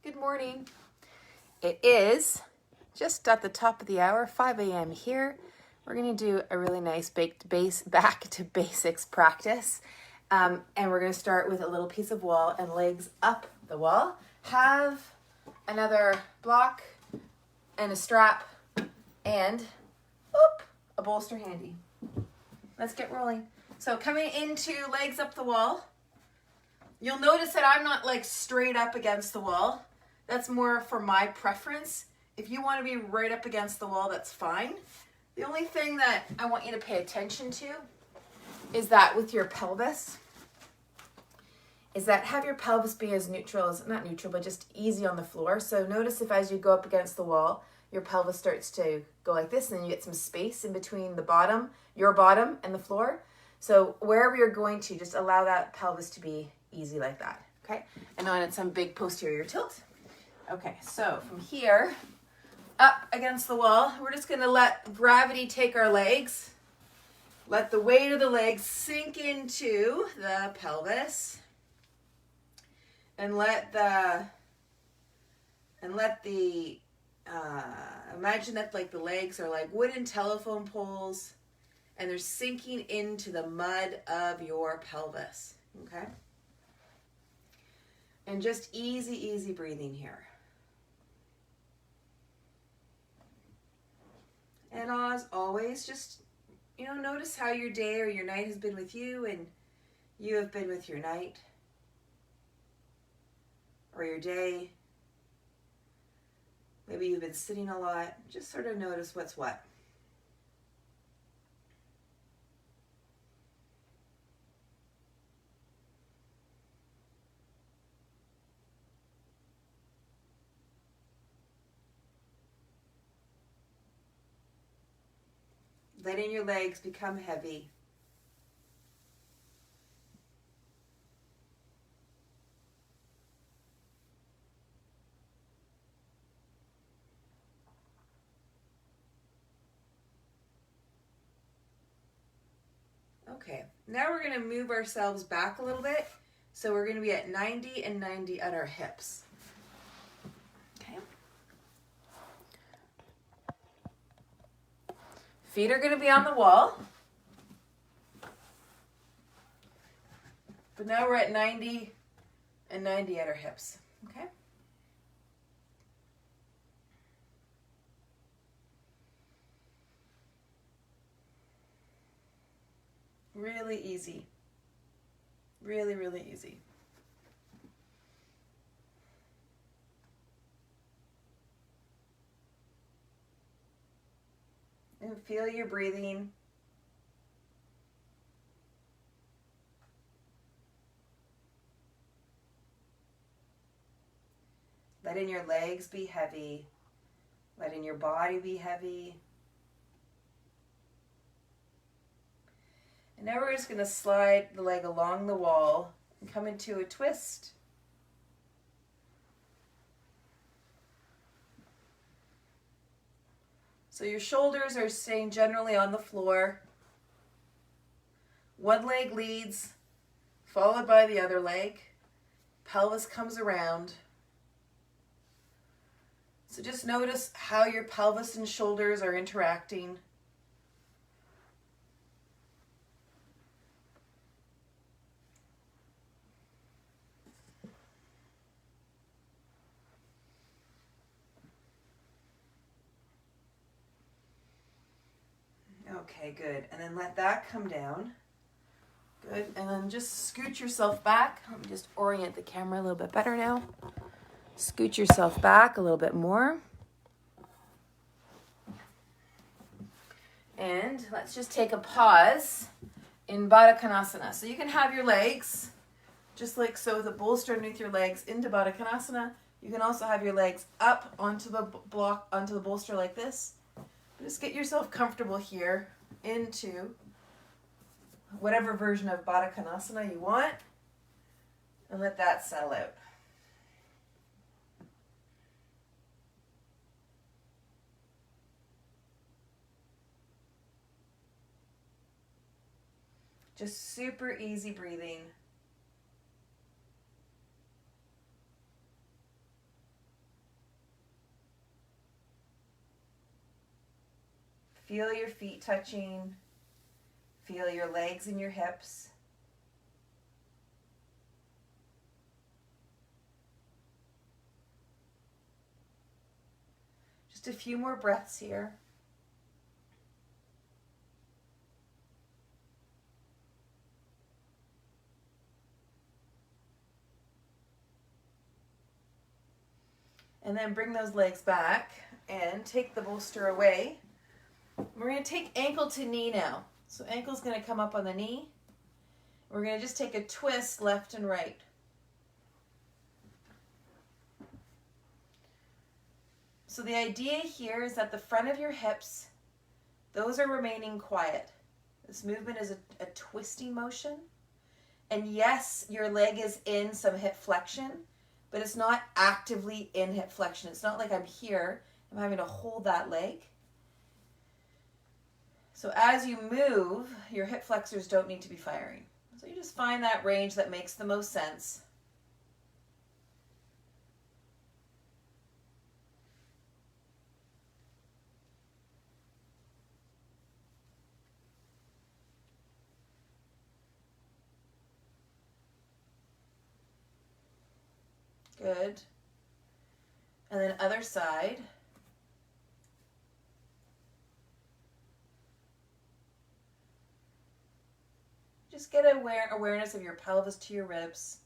Good morning. It is just at the top of the hour, 5 a.m. here. We're going to do a really nice back to basics practice. And we're going to start with a little piece of wall and legs up the wall. Have another block and a strap and a bolster handy. Let's get rolling. So coming into legs up the wall, you'll notice that I'm not like straight up against the wall. That's more for my preference. If you want to be right up against the wall, that's fine. The only thing that I want you to pay attention to is that with your pelvis, is that have your pelvis be as neutral as, not neutral, but just easy on the floor. So notice if as you go up against the wall, your pelvis starts to go like this, and then you get some space in between the bottom, your bottom and the floor. So wherever you're going to, just allow that pelvis to be easy like that, okay? And on some big posterior tilt. Okay, so from here, up against the wall, we're just gonna let gravity take our legs. Let the weight of the legs sink into the pelvis. And imagine that like the legs are like wooden telephone poles and they're sinking into the mud of your pelvis, okay? And just easy breathing here. And as always, just, notice how your day or your night has been with you and you have been with your night or your day. Maybe you've been sitting a lot. Just sort of notice what's what. Letting your legs become heavy. Okay, now we're going to move ourselves back a little bit. So we're going to be at 90 and 90 at our hips. Okay. Feet are going to be on the wall. But now we're at 90 and 90 at our hips. Okay. Really easy. Really easy. And feel your breathing. Letting your legs be heavy. Letting your body be heavy. And now we're just going to slide the leg along the wall and come into a twist. So your shoulders are staying generally on the floor. One leg leads, followed by the other leg. Pelvis comes around. So just notice how your pelvis and shoulders are interacting. Okay, good. And then let that come down. Good. And then just scoot yourself back. Let me just orient the camera a little bit better now. Scoot yourself back a little bit more. And let's just take a pause in Baddha Konasana. So you can have your legs, just like so, the bolster underneath your legs into Baddha Konasana. You can also have your legs up onto the block, onto the bolster like this. Just get yourself comfortable here into whatever version of Baddha Konasana you want and let that settle out. Just super easy breathing. Feel your feet touching. Feel your legs and your hips. Just a few more breaths here. And then bring those legs back and take the bolster away. We're going to take ankle to knee now. So ankle's going to come up on the knee. We're going to just take a twist left and right. So the idea here is that the front of your hips, those are remaining quiet. This movement is a twisting motion. And yes, your leg is in some hip flexion, but it's not actively in hip flexion. It's not like I'm here, I'm having to hold that leg. So as you move, your hip flexors don't need to be firing. So you just find that range that makes the most sense. Good. And then other side. Just get awareness of your pelvis to your ribs,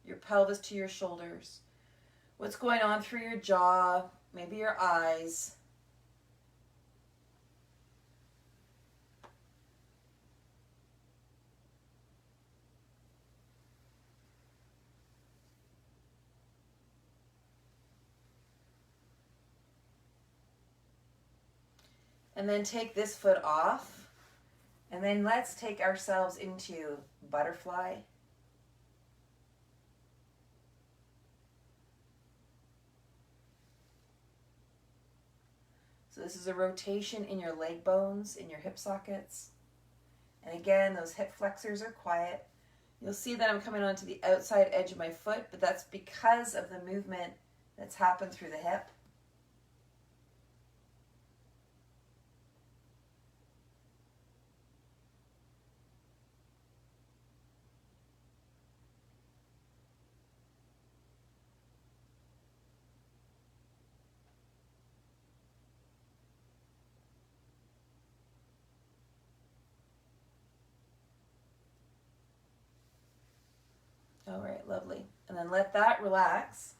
your pelvis to your shoulders. What's going on through your jaw, maybe your eyes. And then take this foot off. And then let's take ourselves into butterfly. So this is a rotation in your leg bones, in your hip sockets. And again, those hip flexors are quiet. You'll see that I'm coming onto the outside edge of my foot, but that's because of the movement that's happened through the hip. All right, lovely. And then let that relax.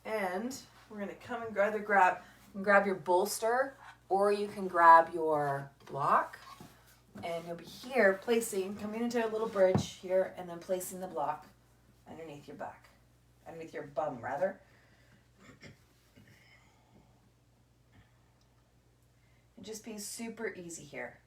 And we're going to come and grab your bolster, or you can grab your block. And you'll be here coming into a little bridge here, and then placing the block underneath your back, underneath your bum rather. And just be super easy here.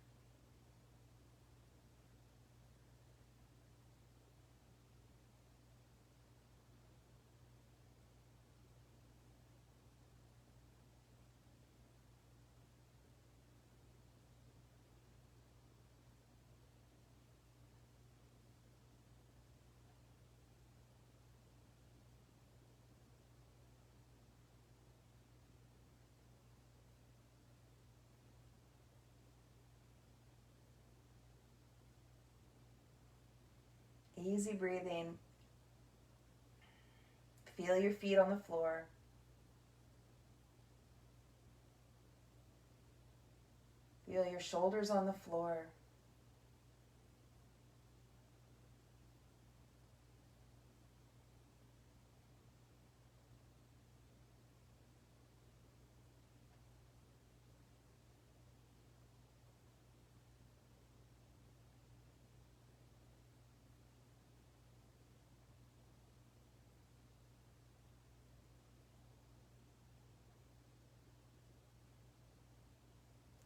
Easy breathing. Feel your feet on the floor. Feel your shoulders on the floor.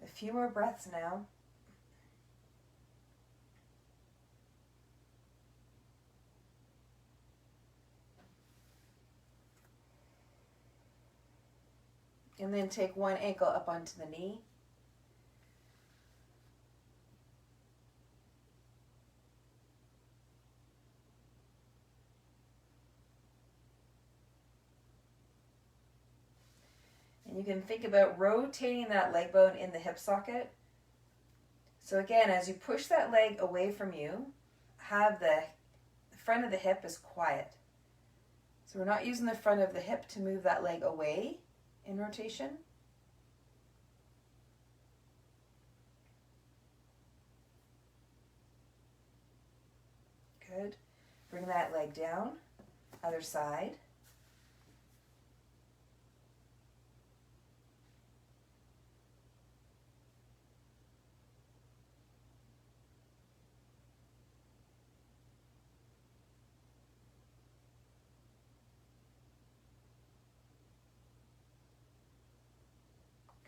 A few more breaths now. And then take one ankle up onto the knee. And you can think about rotating that leg bone in the hip socket So again, as you push that leg away from you, have the front of the hip is quiet. So we're not using the front of the hip to move that leg away in rotation. Good. Bring that leg down. Other side.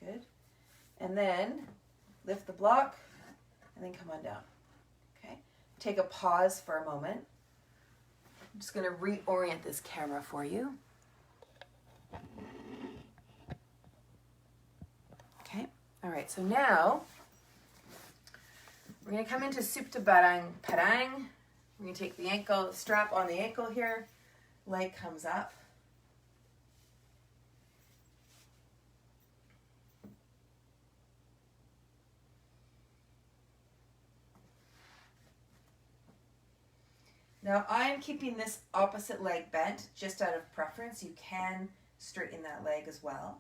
Good. And then lift the block and then come on down. Okay. Take a pause for a moment. I'm just going to reorient this camera for you. Okay. All right. So now we're going to come into Supta Barang Parang. We're going to take the ankle, strap on the ankle here. Leg comes up. Now I'm keeping this opposite leg bent just out of preference. You can straighten that leg as well.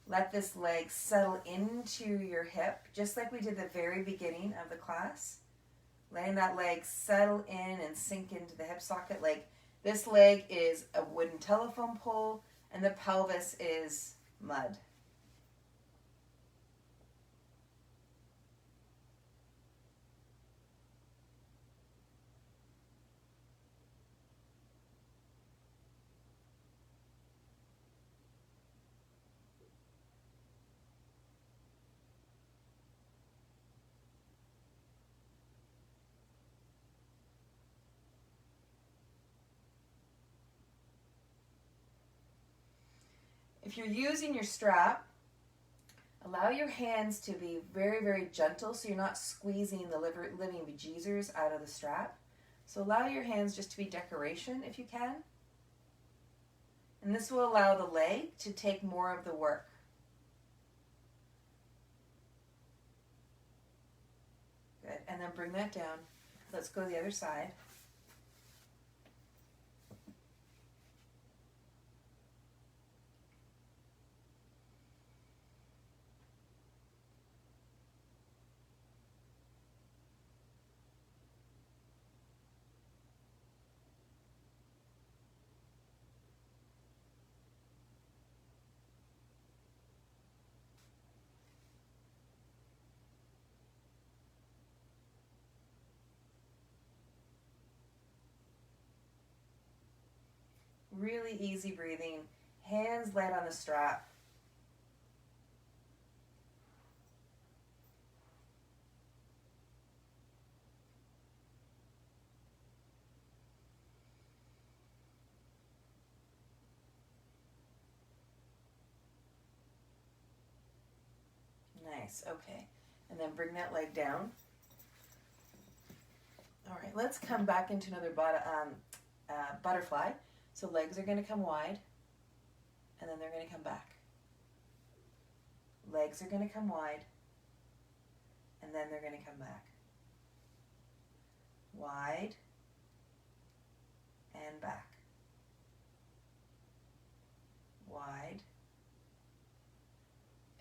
Let this leg settle into your hip, just like we did at the very beginning of the class. Letting that leg settle in and sink into the hip socket. Like this leg is a wooden telephone pole and the pelvis is mud. If you're using your strap, allow your hands to be very, very gentle so you're not squeezing the living bejesus out of the strap. So allow your hands just to be decoration if you can. And this will allow the leg to take more of the work. Good. And then bring that down. Let's go to the other side. Really easy breathing. Hands laid on the strap. Nice, okay. And then bring that leg down. All right, let's come back into another butterfly. So legs are going to come wide, and then they're going to come back. Legs are going to come wide, and then they're going to come back. Wide, and back. Wide,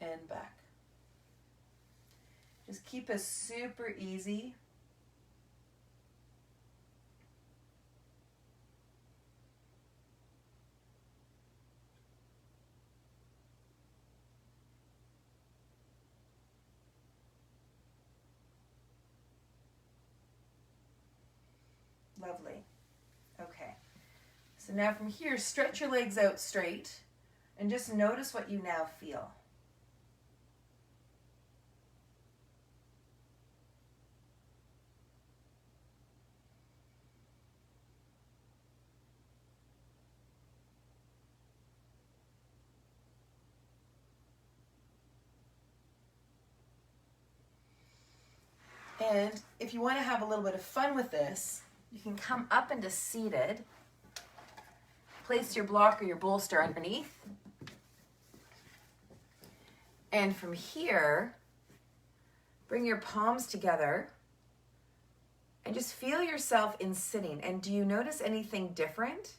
and back. Just keep it super easy. Lovely. Okay. So now from here, stretch your legs out straight and just notice what you now feel. And if you want to have a little bit of fun with this, you can come up into seated, place your block or your bolster underneath, And from here, bring your palms together and just feel yourself in sitting. And do you notice anything different?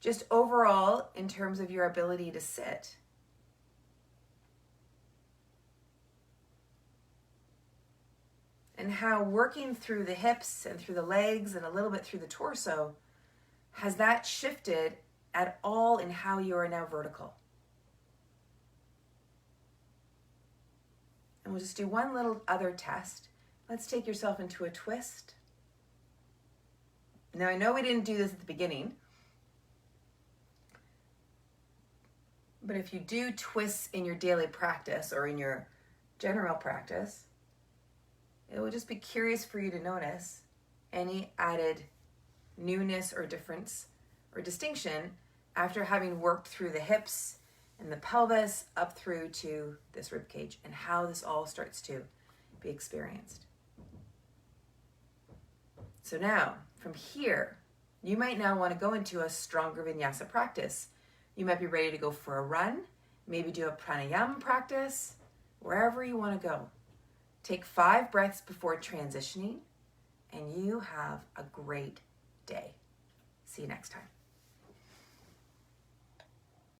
Just overall in terms of your ability to sit. And how working through the hips and through the legs and a little bit through the torso, has that shifted at all in how you are now vertical? And we'll just do one little other test. Let's take yourself into a twist. Now I know we didn't do this at the beginning, but if you do twists in your daily practice or in your general practice, it will just be curious for you to notice any added newness or difference or distinction after having worked through the hips and the pelvis up through to this rib cage, and how this all starts to be experienced. So now, from here, you might now want to go into a stronger vinyasa practice. You might be ready to go for a run, maybe do a pranayama practice, wherever you want to go. Take 5 breaths before transitioning, and you have a great day. See you next time.